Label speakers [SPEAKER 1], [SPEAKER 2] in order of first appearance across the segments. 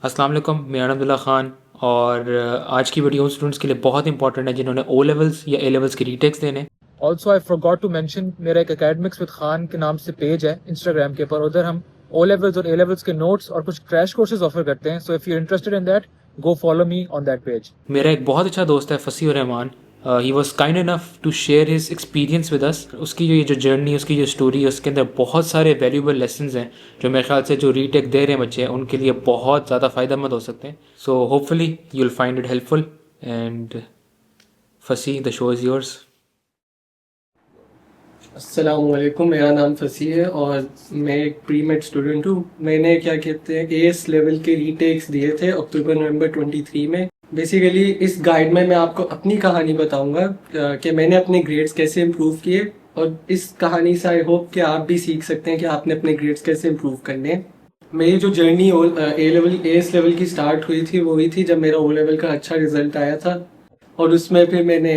[SPEAKER 1] अस्सलाम वालेकुम, मैं अब्दुल्ला ख़ान और आज की वीडियो उन स्टूडेंट्स के लिए बहुत इंपॉर्टेंट है जिन्होंने ओ लेवल्स या ए लेवल्स के रीटेक्स देने। Also I forgot to mention, मेरा एक एकेडमिक्स विद खान के नाम से पेज है इंस्टाग्राम के ऊपर। उधर हम ओ लेवल्स और ए लेवल्स के नोट्स और कुछ क्रैश कोर्सेज ऑफर करते हैं। So if you are interested in that, go follow me on that page. मेरा एक बहुत अच्छा दोस्त है Fasih Rahman. He was kind enough to share his experience with us. उसकी जो जर्नी, उसकी जो स्टोरी है, उसके अंदर बहुत सारे वैल्यूबल लेसन्स हैं जो मेरे ख्याल से जो रीटेक दे रहे हैं बच्चे उनके लिए बहुत ज़्यादा फ़ायदेमंद हो सकते हैं। So hopefully you will find it helpful and Fasih, the show is yours.
[SPEAKER 2] अस्सलामुअलैकुम, मेरा नाम फसीह है और मैं एक प्री मेड स्टूडेंट हूँ। मैंने क्या कहते हैं एएस लेवल के रीटेक्स दिए थे अक्टूबर नवंबर 23 में। बेसिकली इस गाइड में मैं आपको अपनी कहानी बताऊंगा कि मैंने अपने ग्रेड्स कैसे इम्प्रूव किए, और इस कहानी से आई होप कि आप भी सीख सकते हैं कि आपने अपने ग्रेड्स कैसे इम्प्रूव करने हैं। मेरी जो जर्नी एएस लेवल की स्टार्ट हुई थी वो हुई थी जब मेरा ओ लेवल का अच्छा रिजल्ट आया था, और उसमें फिर मैंने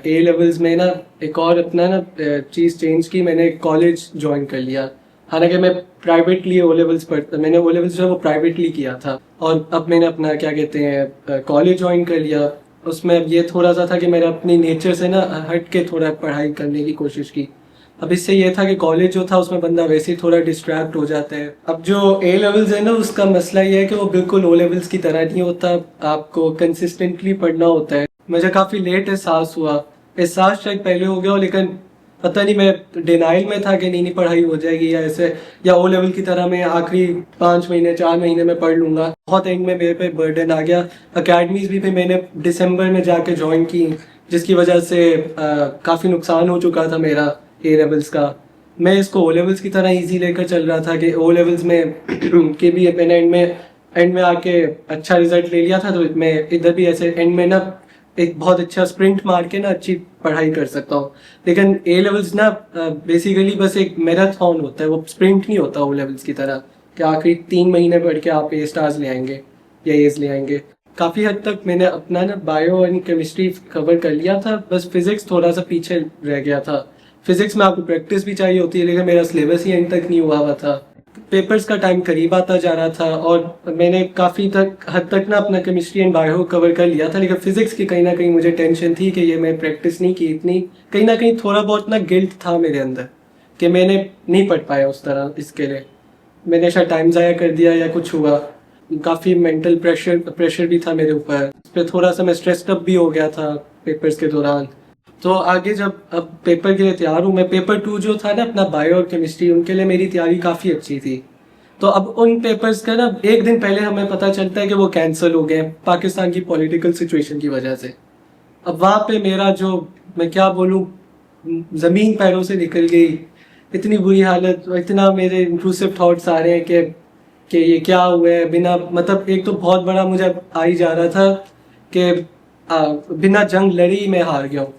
[SPEAKER 2] ए लेवल्स में ना एक और अपना ना चीज़ चेंज की। मैंने कॉलेज ज्वाइन कर लिया। हालांकि मैं प्राइवेटली ओ लेवल्स पढ़ता, मैंने ओ लेवल्स जो है वो प्राइवेटली किया था, और अब मैंने अपना क्या कहते हैं कॉलेज ज्वाइन कर लिया। उसमें अब ये थोड़ा सा था कि मेरा अपनी नेचर से ना हट के थोड़ा पढ़ाई करने की कोशिश की। अब इससे ये था कि कॉलेज जो था उसमें बंदा वैसे ही थोड़ा डिस्ट्रैक्ट हो जाता है। अब जो ए लेवल्स है ना उसका मसला ये है कि वो बिल्कुल ओ लेवल्स की तरह नहीं होता। आपको कंसिस्टेंटली पढ़ना होता है। मुझे काफ़ी लेट एहसास हुआ, एहसास शायद पहले हो गया हो, लेकिन पता नहीं मैं डिनाइल में था कि नहीं पढ़ाई हो जाएगी या ऐसे, या ओ लेवल की तरह मैं आखिरी 5 महीने 4 महीने में पढ़ लूँगा। बहुत एंड में मेरे पे बर्डन आ गया। अकेडमीज भी मैंने दिसंबर में जाके ज्वाइन की, जिसकी वजह से काफ़ी नुकसान हो चुका था मेरा ए लेवल्स का। मैं इसको ओ लेवल्स की तरह इजी लेकर चल रहा था कि ओ लेवल्स में के भी मैंने एंड में आके अच्छा रिजल्ट ले लिया था, तो मैं इधर भी ऐसे एंड में ना एक बहुत अच्छा स्प्रिंट मार के ना अच्छी पढ़ाई कर सकता हूँ। लेकिन ए लेवल्स ना बेसिकली बस एक मैराथन होता है, वो स्प्रिंट नहीं होता ओ लेवल्स की तरह कि आखिरी 3 महीने पढ़ के आप ए स्टार्स ले आएंगे या एज ले आएंगे। काफ़ी हद तक मैंने अपना ना बायो एंड केमिस्ट्री कवर कर लिया था, बस फिजिक्स थोड़ा सा पीछे रह गया था। फिजिक्स में आपको प्रैक्टिस भी चाहिए होती है, लेकिन मेरा सिलेबस ही एंड तक नहीं हुआ था। पेपर्स का टाइम करीब आता जा रहा था और मैंने काफ़ी हद तक ना अपना केमिस्ट्री एंड बायो कवर कर लिया था, लेकिन फिजिक्स की कहीं ना कहीं मुझे टेंशन थी कि ये मैं प्रैक्टिस नहीं की इतनी। कहीं ना कहीं थोड़ा बहुत ना गिल्ट था मेरे अंदर कि मैंने नहीं पढ़ पाया उस तरह। इसके लिए मैंने शायद टाइम ज़ाया कर दिया या कुछ हुआ। काफ़ी मेंटल प्रेशर भी था मेरे ऊपर। इस पर थोड़ा सा मैं स्ट्रेस्ड अप भी हो गया था पेपर्स के दौरान। तो आगे जब अब पेपर के लिए तैयार हूँ, मैं पेपर 2 जो था ना अपना बायो और केमिस्ट्री, उनके लिए मेरी तैयारी काफ़ी अच्छी थी। तो अब उन पेपर्स का ना एक दिन पहले हमें पता चलता है कि वो कैंसिल हो गए पाकिस्तान की पॉलिटिकल सिचुएशन की वजह से। अब वहाँ पे मेरा जो, मैं क्या बोलूँ, ज़मीन पैरों से निकल गई। इतनी बुरी हालत, इतना मेरे इंट्रूसिव थॉट्स आ रहे हैं कि ये क्या हुआ है। बिना मतलब एक तो बहुत बड़ा मुझे आ ही जा रहा था कि बिना जंग लड़ी मैं हार गया हूँ।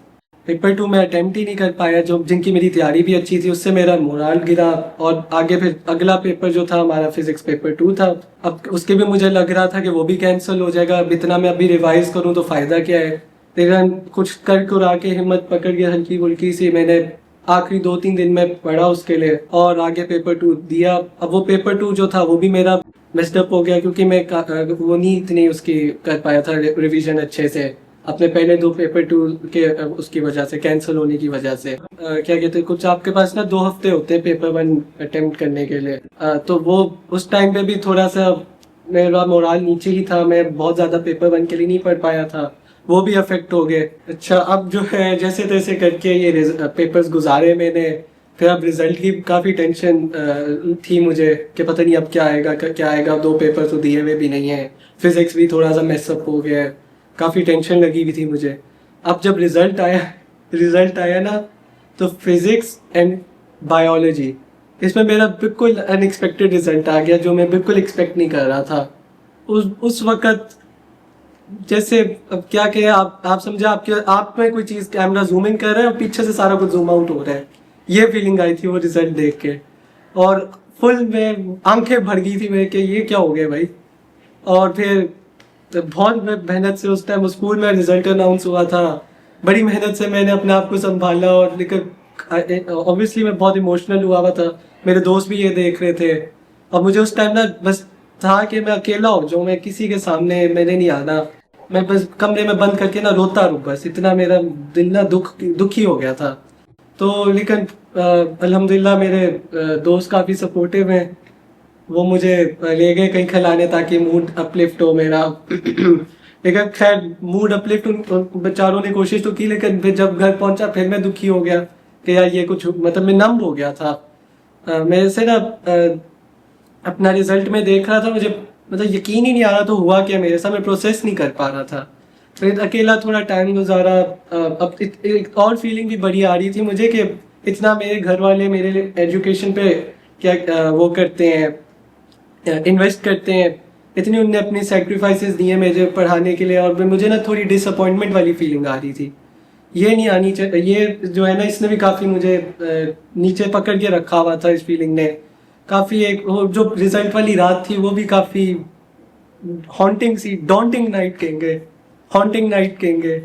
[SPEAKER 2] पेपर 2 में अटेम्प्ट ही नहीं कर पाया, जो जिनकी मेरी तैयारी भी अच्छी थी, उससे मेरा मोराल गिरा। और आगे फिर अगला पेपर जो था हमारा फिजिक्स पेपर 2 था, अब उसके भी मुझे लग रहा था कि वो भी कैंसिल हो जाएगा। अब इतना मैं अभी रिवाइज करूँ तो फ़ायदा क्या है। लेकिन कुछ कर कुरा के हिम्मत पकड़ के हल्की फुल्की सी मैंने आखिरी 2-3 दिन में पढ़ा उसके लिए और आगे पेपर 2 दिया। अब वो पेपर 2 जो था वो भी मेरा मेस्डअप हो गया, क्योंकि मैं वो नहीं इतनी उसकी कर पाया था रिवीजन अच्छे से अपने पहले 2 पेपर 2 के उसकी वजह से, कैंसिल होने की वजह से। क्या कहते हैं, कुछ आपके पास ना 2 हफ्ते होते हैं पेपर 1 अटेम्प्ट करने के लिए। तो वो उस टाइम पे भी थोड़ा सा मेरा मोराल नीचे ही था। मैं बहुत ज़्यादा पेपर 1 के लिए नहीं पढ़ पाया था, वो भी अफेक्ट हो गए। अच्छा, अब जो है जैसे तैसे करके ये पेपर्स गुजारे मैंने। फिर अब रिजल्ट की काफ़ी टेंशन थी मुझे कि पता नहीं अब क्या आएगा क्या आएगा। 2 पेपर तो दिए हुए भी नहीं है, फिजिक्स भी थोड़ा सा मेसअप हो गया है, काफ़ी टेंशन लगी हुई थी मुझे। अब जब रिजल्ट आया ना, तो फिजिक्स एंड बायोलॉजी, इसमें मेरा बिल्कुल अनएक्सपेक्टेड रिजल्ट आ गया जो मैं बिल्कुल एक्सपेक्ट नहीं कर रहा था उस वक़्त। जैसे अब क्या कहें, आप समझे, आप में कोई चीज़ कैमरा जूम इन कर रहा है और पीछे से सारा कुछ जूम आउट हो रहा है। ये फीलिंग आई थी वो रिजल्ट देख के, और फुल में आंखें भर गई थी मेरे कि ये क्या हो गया भाई। और फिर बहुत मेहनत से उस टाइम स्कूल में रिजल्ट अनाउंस हुआ था, बड़ी मेहनत से मैंने अपने आप को संभाला, और लेकिन ऑब्वियसली मैं बहुत इमोशनल हुआ था। मेरे दोस्त भी ये देख रहे थे और मुझे उस टाइम ना बस था कि मैं अकेला हो जाऊँ, मैं किसी के सामने मैंने नहीं आना, मैं बस कमरे में बंद करके ना रोता रहूँ, बस इतना मेरा दिल ना दुखी हो गया था। तो लेकिन अल्हम्दुलिल्लाह मेरे दोस्त काफ़ी सपोर्टिव हैं, वो मुझे ले गए कहीं खिलाने ताकि मूड अपलिफ्ट हो मेरा। लेकिन खैर मूड अपलिफ्ट उन बेचारों ने कोशिश तो की, लेकिन फिर जब घर पहुंचा फिर मैं दुखी हो गया कि यार ये कुछ मतलब मैं नम हो गया था। मेरे से ना अपना रिजल्ट में देख रहा था, मुझे मतलब यकीन ही नहीं आ रहा तो हुआ क्या मेरे साथ, मैं प्रोसेस नहीं कर पा रहा था। फिर अकेला थोड़ा टाइम गुजारा। अब एक और फीलिंग भी बड़ी आ रही थी मुझे कि इतना मेरे घर वाले मेरे लिए एजुकेशन पे क्या वो करते हैं, इन्वेस्ट करते हैं, इतनी उनने अपनी सेक्रीफाइसेस दिए मुझे पढ़ाने के लिए, और फिर मुझे ना थोड़ी डिसअपॉइंटमेंट वाली फीलिंग आ रही थी। ये नहीं आनी चाहिए, ये जो है ना इसने भी काफ़ी मुझे नीचे पकड़ के रखा हुआ था, इस फीलिंग ने काफ़ी। एक वो जो रिजल्ट वाली रात थी वो भी काफ़ी हॉन्टिंग सी, डॉन्टिंग नाइट कहेंगे, हॉन्टिंग नाइट कहेंगे।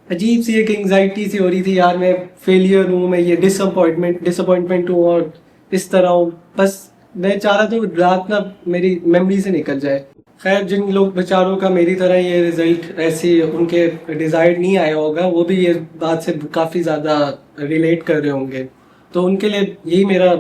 [SPEAKER 2] अजीब सी एक एंग्जाइटी सी हो रही थी यार, मैं फेलियर हूँ, मैं ये डिसअपॉइंटमेंट हूँ और इस तरह हूँ। बस मैं चाह रहा था वो रात ना मेरी मेमोरी से निकल जाए। खैर जिन लोग बेचारों का मेरी तरह ये रिजल्ट ऐसी उनके डिजायर्ड नहीं आया होगा, वो भी ये बात से काफ़ी ज़्यादा रिलेट कर रहे होंगे। तो उनके लिए यही मेरा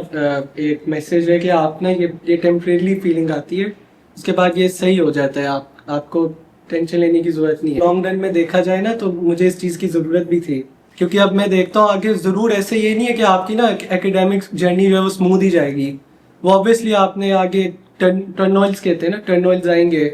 [SPEAKER 2] एक मैसेज है कि आप ना ये टेम्परेरी फीलिंग आती है, उसके बाद ये सही हो जाता है। आपको टेंशन लेने की जरूरत नहीं है। लॉन्ग रन में देखा जाए ना तो मुझे इस चीज़ की ज़रूरत भी थी, क्योंकि अब मैं देखता हूँ आगे ज़रूर ऐसे ये नहीं है कि आपकी ना एकेडमिक जर्नी जो है वो स्मूथ ही जाएगी। वो ऑब्वियसली आपने आगे टर्नऑइल्स कहते हैं ना, टर्नऑइल्स आएंगे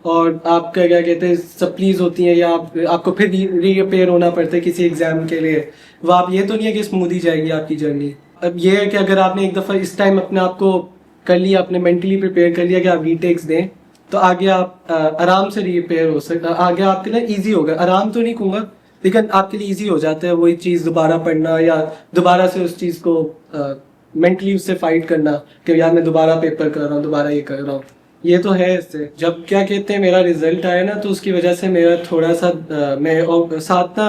[SPEAKER 2] और आपका क्या कहते हैं सप्लीज होती हैं, या आपको फिर रीअपेयर होना पड़ता है किसी एग्जाम के लिए। वो आप ये तो नहीं है कि स्मूथ ही जाएगी आपकी जर्नी। अब ये है कि अगर आपने एक दफ़ा इस टाइम अपने आप को कर लिया, आपने मेंटली प्रिपेयर कर लिया कि आप रीटेक्स दें, तो आगे आप आराम से रीअपेयर हो सकता, आगे आपके लिए ईजी होगा। आराम तो नहीं कहूँगा, लेकिन आपके लिए ईजी हो जाता है वही चीज़ दोबारा पढ़ना, या दोबारा से उस चीज़ को मेंटली उससे फाइट करना कि यार मैं दोबारा पेपर कर रहा हूँ, दोबारा ये कर रहा हूँ। ये तो है इससे। जब क्या कहते हैं मेरा रिजल्ट आया ना, तो उसकी वजह से मेरा थोड़ा सा मैं और साथ ना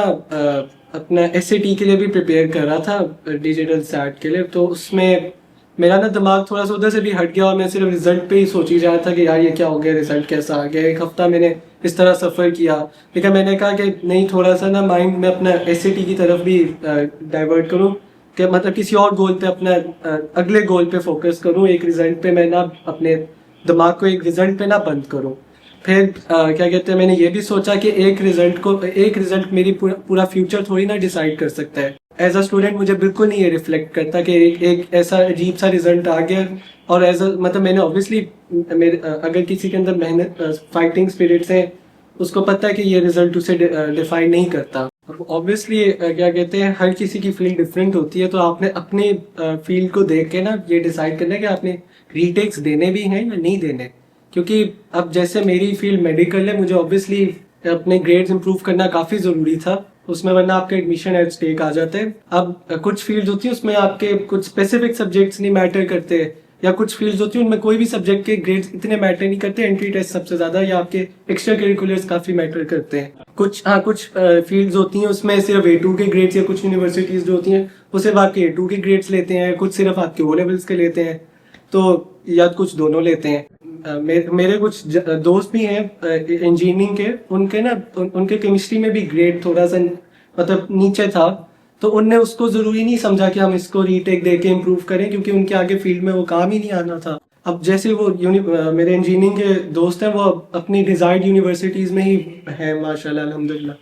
[SPEAKER 2] अपना एसएटी के लिए भी प्रिपेयर कर रहा था, डिजिटल सैट के लिए। तो उसमें मेरा ना दिमाग थोड़ा सा उधर से भी हट गया और मैं सिर्फ रिजल्ट पे ही सोच ही रहा था कि यार ये क्या हो गया, रिजल्ट कैसा आ गया। एक हफ्ता मैंने इस तरह सफ़र किया, लेकिन मैंने कहा कि नहीं, थोड़ा सा ना माइंड में अपना एसएटी की तरफ भी डाइवर्ट करूँ, कि मतलब किसी और गोल पे अपना अगले गोल पे फोकस करूँ। एक रिजल्ट पे मैं ना अपने दिमाग को एक रिजल्ट पे ना बंद करूँ। फिर क्या कहते हैं मैंने ये भी सोचा कि एक रिजल्ट मेरी पूरा फ्यूचर थोड़ी ना डिसाइड कर सकता है। एज अ स्टूडेंट मुझे बिल्कुल नहीं ये रिफ्लेक्ट करता कि एक ऐसा अजीब सा रिजल्ट आ गया। और एज अ मतलब मैंने ऑब्वियसली मेरे अगर किसी के अंदर मेहनत फाइटिंग स्पिरिट्स हैं, उसको पता है कि ये रिजल्ट उसे डिफाइन नहीं करता। ऑब्वियसली क्या कहते हैं हर किसी की फील्ड डिफरेंट होती है, तो आपने अपने फील्ड को देख के ना ये डिसाइड करना है कि आपने रीटेक्स देने भी हैं या नहीं देने। क्योंकि अब जैसे मेरी फील्ड मेडिकल है, मुझे ऑब्वियसली अपने ग्रेड्स इंप्रूव करना काफ़ी ज़रूरी था उसमें, वरना आपका एडमिशन एट स्टेक आ जाते हैं। अब कुछ फील्ड होती है उसमें आपके कुछ स्पेसिफिक सब्जेक्ट्स नहीं मैटर करते, या कुछ फील्ड्स होती है उनमें कोई भी सब्जेक्ट के ग्रेड्स इतने मैटर नहीं करते, एंट्री टेस्ट सबसे ज़्यादा, या आपके एक्स्ट्रा करिकुलर्स काफ़ी मैटर करते हैं। कुछ फील्ड्स होती हैं उसमें सिर्फ A2 के ग्रेड्स, या कुछ यूनिवर्सिटीज़ जो होती हैं वो सिर्फ आपके A2 के ग्रेड्स लेते हैं, कुछ सिर्फ आपके O लेवल्स के लेते हैं, तो या कुछ दोनों लेते हैं। मेरे कुछ दोस्त भी हैं इंजीनियरिंग के, उनके ना उनके केमिस्ट्री में भी ग्रेड थोड़ा सा मतलब नीचे था, तो उनने उसको ज़रूरी नहीं समझा कि हम इसको रीटेक दे के इम्प्रूव करें, क्योंकि उनके आगे फील्ड में वो काम ही नहीं आना था। अब जैसे वो मेरे इंजीनियरिंग के दोस्त हैं, वो अपनी डिज़ायर्ड यूनिवर्सिटीज़ में ही हैं माशाल्लाह अल्हम्दुलिल्लाह,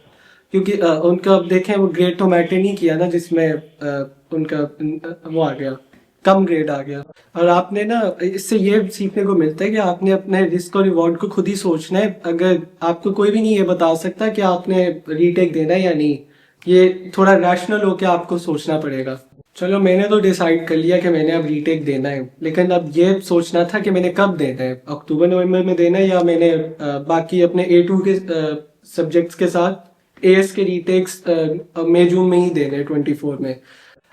[SPEAKER 2] क्योंकि उनका अब देखें वो ग्रेड तो मैटर नहीं किया ना, जिसमें उनका वो आ गया, कम ग्रेड आ गया। और आपने ना इससे ये सीखने को मिलता है कि आपने अपने रिस्क और रिवॉर्ड को खुद ही सोचना है। अगर आपको कोई भी नहीं ये बता सकता कि आपने रीटेक देना है या नहीं, ये थोड़ा रैशनल होकर आपको सोचना पड़ेगा। चलो मैंने तो डिसाइड कर लिया कि मैंने अब रीटेक देना है, लेकिन अब ये सोचना था कि मैंने कब देना है, अक्टूबर नवंबर में देना है, या मैंने बाकी अपने A2 के सब्जेक्ट्स के साथ AS के रीटेक्स मई जून में ही देने हैं 24 में।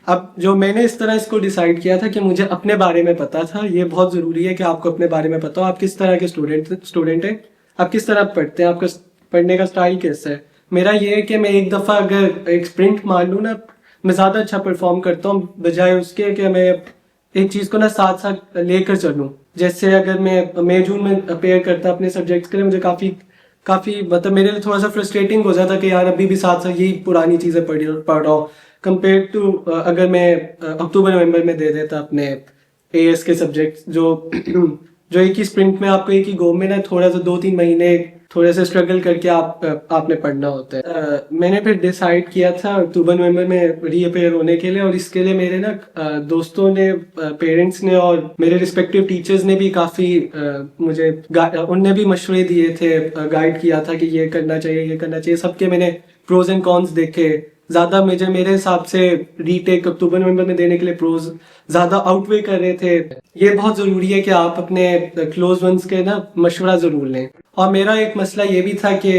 [SPEAKER 2] अब जो मैंने इस तरह इसको डिसाइड किया था कि मुझे अपने बारे में पता था, ये बहुत ज़रूरी है कि आपको अपने बारे में पता हो, आप किस तरह के स्टूडेंट हैं, आप किस तरह पढ़ते हैं, आपका पढ़ने का स्टाइल कैसा है। मेरा ये है कि मैं एक दफ़ा अगर एक स्प्रिंट मान लूँ ना, मैं ज़्यादा अच्छा परफॉर्म करता हूँ बजाय उसके कि मैं एक चीज को ना साथ साथ लेकर चलूं। जैसे अगर मैं मई जून में अपेयर करता अपने सब्जेक्ट्स के लिए, मुझे काफी काफी मतलब मेरे लिए थोड़ा सा फ्रस्ट्रेटिंग हो जाता कि यार अभी भी साथ साथ यही पुरानी चीजें पढ़ रहा हूँ, कंपेयर टू अगर मैं अक्टूबर नवंबर में दे देता अपने एएस के सब्जेक्ट जो जो एक ही स्प्रिंट में आपको एक ही गो में ना थोड़ा सा 2-3 महीने थोड़े से स्ट्रगल करके आपने पढ़ना होता है। मैंने फिर डिसाइड किया था अक्टूबर नवंबर में रीअपेयर होने के लिए, और इसके लिए मेरे ना दोस्तों ने, पेरेंट्स ने और मेरे रिस्पेक्टिव टीचर्स ने भी काफ़ी मुझे उनने भी मशवरे दिए थे, गाइड किया था कि ये करना चाहिए ये करना चाहिए। सबके मैंने प्रोज एंड कॉन्स देखे। ज़्यादा मुझे मेरे हिसाब से रीटेक अक्टूबर नवंबर में देने के लिए प्रोज ज़्यादा आउटवे कर रहे थे। ये बहुत ज़रूरी है कि आप अपने क्लोज वंस के ना मशवरा ज़रूर लें। और मेरा एक मसला ये भी था कि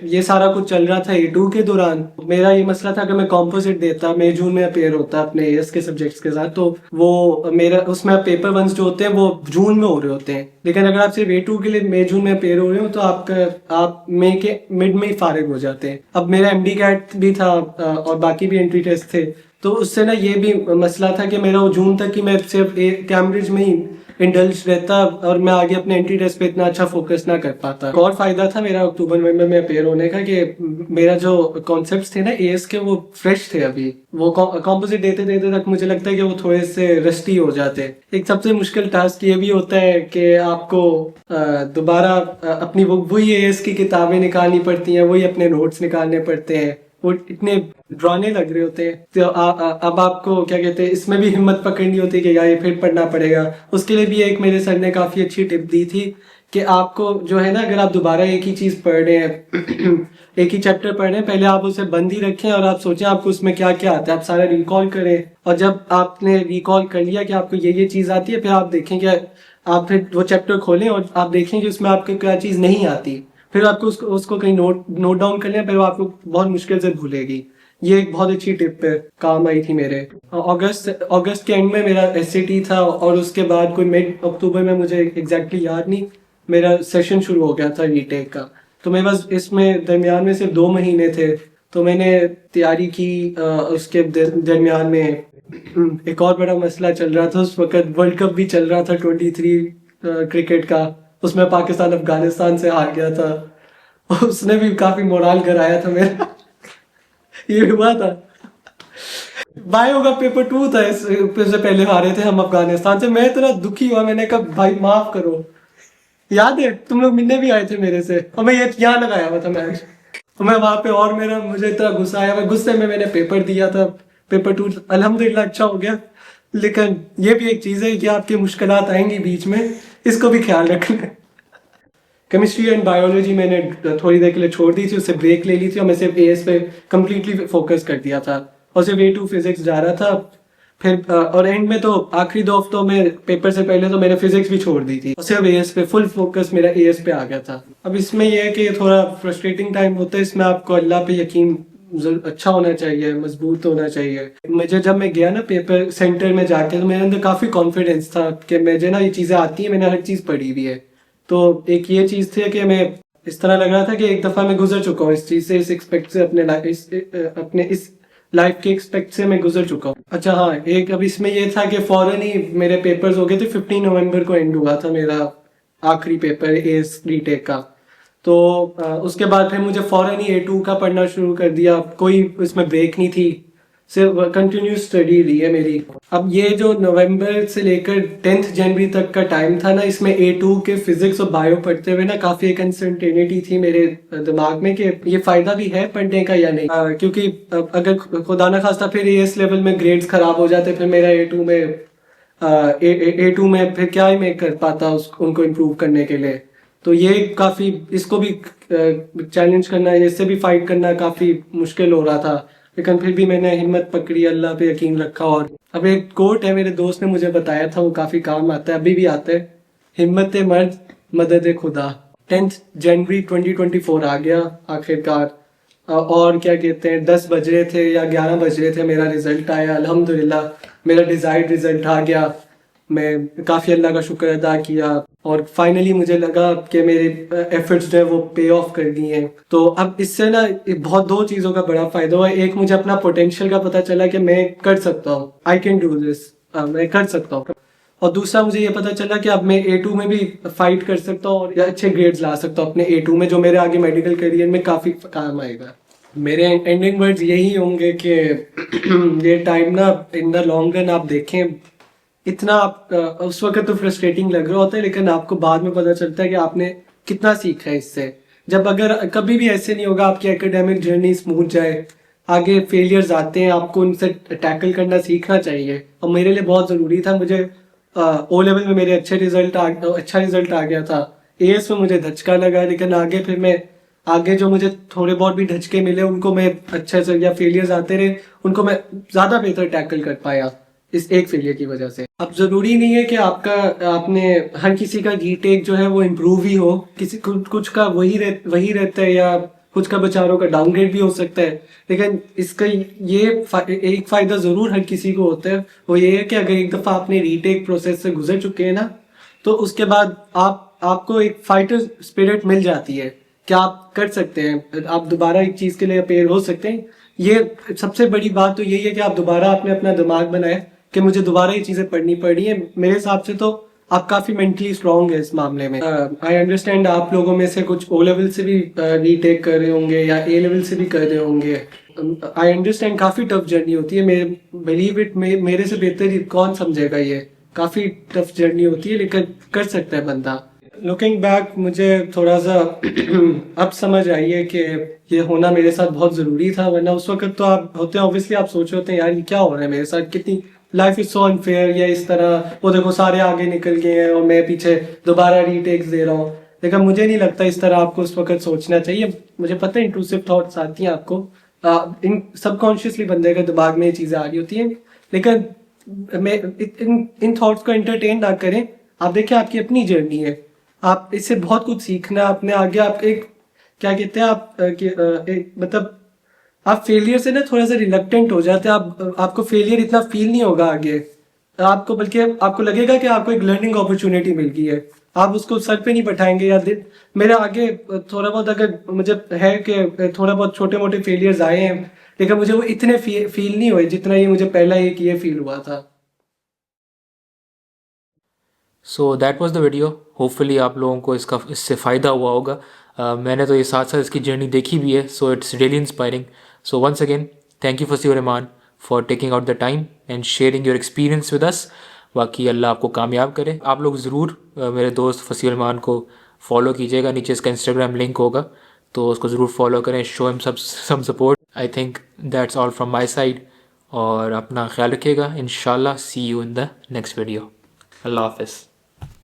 [SPEAKER 2] ये सारा कुछ चल रहा था A2 के दौरान। मेरा ये मसला था कि मैं कॉम्पोजिट देता, मई जून में अपेयर होता अपने एएस के सब्जेक्ट्स के साथ, तो वो मेरा उसमें पेपर वंस जो होते हैं वो जून में हो रहे होते हैं। लेकिन अगर आप सिर्फ A2 के लिए मई जून में अपेयर हो रहे हो तो आप मई के मिड में ही फारिग हो जाते हैं। अब मेरा MD कैट भी था और बाकी भी एंट्री टेस्ट थे, तो उससे ना ये भी मसला था कि मेरा जून तक की मैं सिर्फ कैम्ब्रिज में ही इंडल्ज रहता और मैं आगे अपने एंट्री टेस्ट पे इतना अच्छा फोकस ना कर पाता। एक और फायदा था मेरा अक्टूबर नवंबर में अपेयर होने का कि मेरा जो कॉन्सेप्ट्स थे ना एएस के वो फ्रेश थे। अभी वो कॉम्पोजिट देते देते तक मुझे लगता है कि वो थोड़े से रस्टी हो जाते। एक सबसे मुश्किल टास्क ये भी होता है कि आपको दोबारा अपनी वही एएस की किताबें निकालनी पड़ती हैं, वही अपने नोट्स निकालने पड़ते हैं, वो इतने ड्राने लग रहे होते हैं। तो अब आपको क्या कहते हैं, इसमें भी हिम्मत पकड़नी होती है कि यार ये फिर पढ़ना पड़ेगा। उसके लिए भी एक मेरे सर ने काफ़ी अच्छी टिप दी थी कि आपको जो है ना, अगर आप दोबारा एक ही चीज़ पढ़ रहे हैं एक ही चैप्टर पढ़ रहे हैं, पहले आप उसे बंद ही रखें और आप सोचें आपको उसमें क्या क्या आता है, आप सारा रिकॉल करें। और जब आपने रिकॉल कर लिया कि आपको ये चीज़ आती है, फिर आप देखें कि आप फिर वो चैप्टर खोलें और आप देखें कि उसमें आपको क्या चीज़ नहीं आती, फिर आपको उसको कहीं नोट डाउन कर लें, फिर वो आपको बहुत मुश्किल से भूलेगी। ये एक बहुत अच्छी टिप है, काम आई थी मेरे। अगस्त के एंड में मेरा SAT था और उसके बाद कोई मिड अक्टूबर में, मुझे एग्जैक्टली याद नहीं, मेरा सेशन शुरू हो गया था रीटेक का। तो मेरे पास इसमें दरमियान में सिर्फ 2 महीने थे, तो मैंने तैयारी की। उसके दरमियान में एक और बड़ा मसला चल रहा था उस वक्त, वर्ल्ड कप भी चल रहा था 23 क्रिकेट का। उसमें पाकिस्तान अफगानिस्तान से हार गया था, उसने भी काफी मोराल गिराया था मेरा। ये हुआ था बायो का पेपर 2 था, इससे पहले हारे थे हम अफगानिस्तान से। मैं इतना दुखी हुआ, मैंने कहा भाई माफ करो। याद है तुम लोग मिलने भी आए थे मेरे से और मैं ये यहाँ लगाया हुआ था मैच, तो मैं वहां पे, और मेरा मुझे इतना गुस्सा आया, मैं गुस्से में मैंने पेपर दिया था, पेपर 2 अल्हम्दुलिल्लाह अच्छा हो गया। लेकिन ये भी एक चीज़ है कि आपकी मुश्किलात आएंगी बीच में, इसको भी ख्याल रखना। केमिस्ट्री एंड बायोलॉजी मैंने थोड़ी देर के लिए छोड़ दी थी, उससे ब्रेक ले ली थी और मैं सिर्फ एएस पे कम्प्लीटली फोकस कर दिया था और सिर्फ A2 फिजिक्स जा रहा था। फिर और एंड में तो आखिरी 2 हफ्तों में पेपर से पहले तो मैंने फिजिक्स भी छोड़ दी थी और सिर्फ एएस पे फुल फोकस मेरा एएस पे आ गया था। अब इसमें यह है कि थोड़ा फ्रस्ट्रेटिंग टाइम होता है, इसमें आपको अल्लाह पे यकीन अच्छा होना चाहिए, मजबूत होना चाहिए। मुझे जब मैं गया ना पेपर सेंटर में जाके, तो मेरे अंदर काफ़ी कॉन्फिडेंस था कि मुझे ना ये चीज़ें आती हैं, मैंने हर चीज़ पढ़ी हुई है। तो एक ये चीज़ थी कि मैं इस तरह लग रहा था कि एक दफ़ा मैं गुजर चुका हूँ इस चीज़ से, इस एक्सपेक्ट से, अपने इस लाइफ के एक्सपेक्ट से मैं गुजर चुका हूँ। अच्छा हाँ, एक अब इसमें ये था कि फौरन ही मेरे पेपर्स हो गए थे। 15 नवंबर को एंड हुआ था मेरा आखिरी पेपर एएस रीटेक का। तो उसके बाद फिर मुझे फौरन ही A2 का पढ़ना शुरू कर दिया, कोई इसमें ब्रेक नहीं थी, सिर्फ कंटिन्यूस स्टडी रही है मेरी। अब ये जो नवंबर से लेकर 10 जनवरी तक का टाइम था ना, इसमें A2 के फिजिक्स और बायो पढ़ते हुए ना काफ़ी एक अनसर्टेनिटी थी मेरे दिमाग में कि ये फ़ायदा भी है पढ़ने का या नहीं। क्योंकि अगर खुदा ना खास्ता फिर एएस लेवल में ग्रेड्स ख़राब हो जाते, फिर मेरा A2 में फिर क्या ही मैं कर पाता उनको इम्प्रूव करने के लिए। तो ये काफ़ी, इसको भी चैलेंज करना, इससे भी फाइट करना काफ़ी मुश्किल हो रहा था। लेकिन फिर भी मैंने हिम्मत पकड़ी, अल्लाह पे यकीन रखा। और अब एक कोट है, मेरे दोस्त ने मुझे बताया था, वो काफ़ी काम आता है, अभी भी आता है, हिम्मत मर्द मदद खुदा। 10 जनवरी 2024 आ गया आखिरकार। और क्या कहते हैं, 10 बज रहे थे या 11 बज रहे थे, मेरा रिजल्ट आया। अल्हम्दुलिल्लाह मेरा डिज़ायर्ड रिजल्ट आ गया। मैं काफ़ी अल्लाह का शुक्र अदा किया और फाइनली मुझे लगा कि मेरे एफर्ट्स जो है वो पे ऑफ कर दिए हैं। तो अब इससे ना बहुत 2 चीज़ों का बड़ा फ़ायदा हुआ। एक, मुझे अपना पोटेंशियल का पता चला कि मैं कर सकता हूँ, आई कैन डू दिस, मैं कर सकता हूँ। और दूसरा मुझे ये पता चला कि अब मैं A2 में भी फाइट कर सकता हूँ और अच्छे ग्रेड्स ला सकता हूँ अपने A2 में, जो मेरे आगे मेडिकल करियर में काफ़ी काम आएगा। मेरे एंडिंग वर्ड्स यही होंगे कि ये टाइम ना इन द लॉन्ग रन आप देखें, इतना आप उस वक्त तो फ्रस्ट्रेटिंग लग रहा होता है, लेकिन आपको बाद में पता चलता है कि आपने कितना सीखा है इससे। जब अगर कभी भी ऐसे नहीं होगा आपकी एकेडमिक जर्नी स्मूथ जाए, आगे फेलियर्स आते हैं, आपको उनसे टैकल करना सीखना चाहिए। और मेरे लिए बहुत ज़रूरी था, मुझे ओ लेवल में मेरे अच्छा रिजल्ट आ गया था। एएस में मुझे धचका लगा, लेकिन आगे फिर मैं आगे जो मुझे थोड़े बहुत भी धचके मिले उनको मैं अच्छे से, या फेलियर्स आते रहे उनको मैं ज़्यादा बेहतर टैकल कर पाया इस एक फेलियर की वजह से। अब जरूरी नहीं है कि आपने हर किसी का रीटेक जो है वो इम्प्रूव ही हो, किसी कुछ का वही रहता है, या कुछ का बेचारों का डाउनग्रेड भी हो सकता है। लेकिन इसका एक फायदा जरूर हर किसी को होता है, वो ये है कि अगर एक दफा आपने रीटेक प्रोसेस से गुजर चुके हैं ना, तो उसके बाद आपको एक फाइटर स्पिरिट मिल जाती है कि आप कर सकते हैं, आप दोबारा एक चीज के लिए अपेयर हो सकते हैं। ये सबसे बड़ी बात तो यही है कि आप दोबारा आपने अपना दिमाग बनाए कि मुझे दोबारा ये चीजें पढ़नी पड़ी है। मेरे हिसाब से तो आप काफी मेंटली स्ट्रांग है इस मामले में। आई अंडरस्टैंड आप लोगों में से कुछ ओ लेवल से भी रीटेक कर रहे होंगे या ए लेवल से भी कर रहे होंगे। आई अंडरस्टैंड काफी टफ जर्नी होती है, बिलीव इट, मेरे से बेहतर कौन समझेगा, ये काफी टफ जर्नी होती है, लेकिन कर सकता है बंदा। लुकिंग बैक मुझे थोड़ा सा अब समझ आई है कि ये होना मेरे साथ बहुत ज़रूरी था, वरना उस वक्त तो आप होते हैं ऑब्वियसली आप सोच होते हैं यार ये क्या हो रहा है मेरे साथ, कितनी लाइफ इज सो अनफेयर, या इस तरह वो देखो सारे आगे निकल गए हैं और मैं पीछे दोबारा रीटेक्स दे रहा हूँ। लेकिन मुझे नहीं लगता इस तरह आपको उस वक्त सोचना चाहिए। मुझे पता है इंट्रूसिव थॉट्स आती हैं आपको, इन सबकॉन्शियसली बंदे के दिमाग में ये चीज़ें आ रही होती हैं, लेकिन मैं इन थॉट्स को एंटरटेन ना करें। आप देखिए आपकी अपनी जर्नी है, आप इससे बहुत कुछ सीखना है अपने आगे। आप एक क्या कहते हैं एक मतलब आप फेलियर से ना थोड़ा सा रिलक्टेंट हो जाते हैं, आपको फेलियर इतना फील नहीं होगा आगे, आपको बल्कि आपको लगेगा कि आपको एक लर्निंग अपॉर्चुनिटी मिल गई है। आप उसको सर पे नहीं बैठाएंगे या मेरे आगे थोड़ा बहुत अगर मुझे है कि थोड़ा बहुत छोटे मोटे फेलियर्स आए हैं, लेकिन मुझे वो इतने फील नहीं हुए जितना ये मुझे पहला एक ये फील हुआ था।
[SPEAKER 1] So that was the video. Hopefully आप लोगों को इससे फ़ायदा हुआ होगा। मैंने तो ये साथ साथ इसकी जर्नी देखी भी है, so it's really inspiring. So once again thank you Fasil Rahman for taking out the time and sharing your experience with us. बाकी अल्लाह आपको कामयाब करे। आप लोग ज़रूर मेरे दोस्त फसील रहमान को फॉलो कीजिएगा, नीचे इसका इंस्टाग्राम लिंक होगा तो उसको ज़रूर फॉलो करें, show him some support. I think that's all from my side, और अपना ख्याल रखिएगा। इंशाल्लाह see you in the next video. Allah हाफिज़।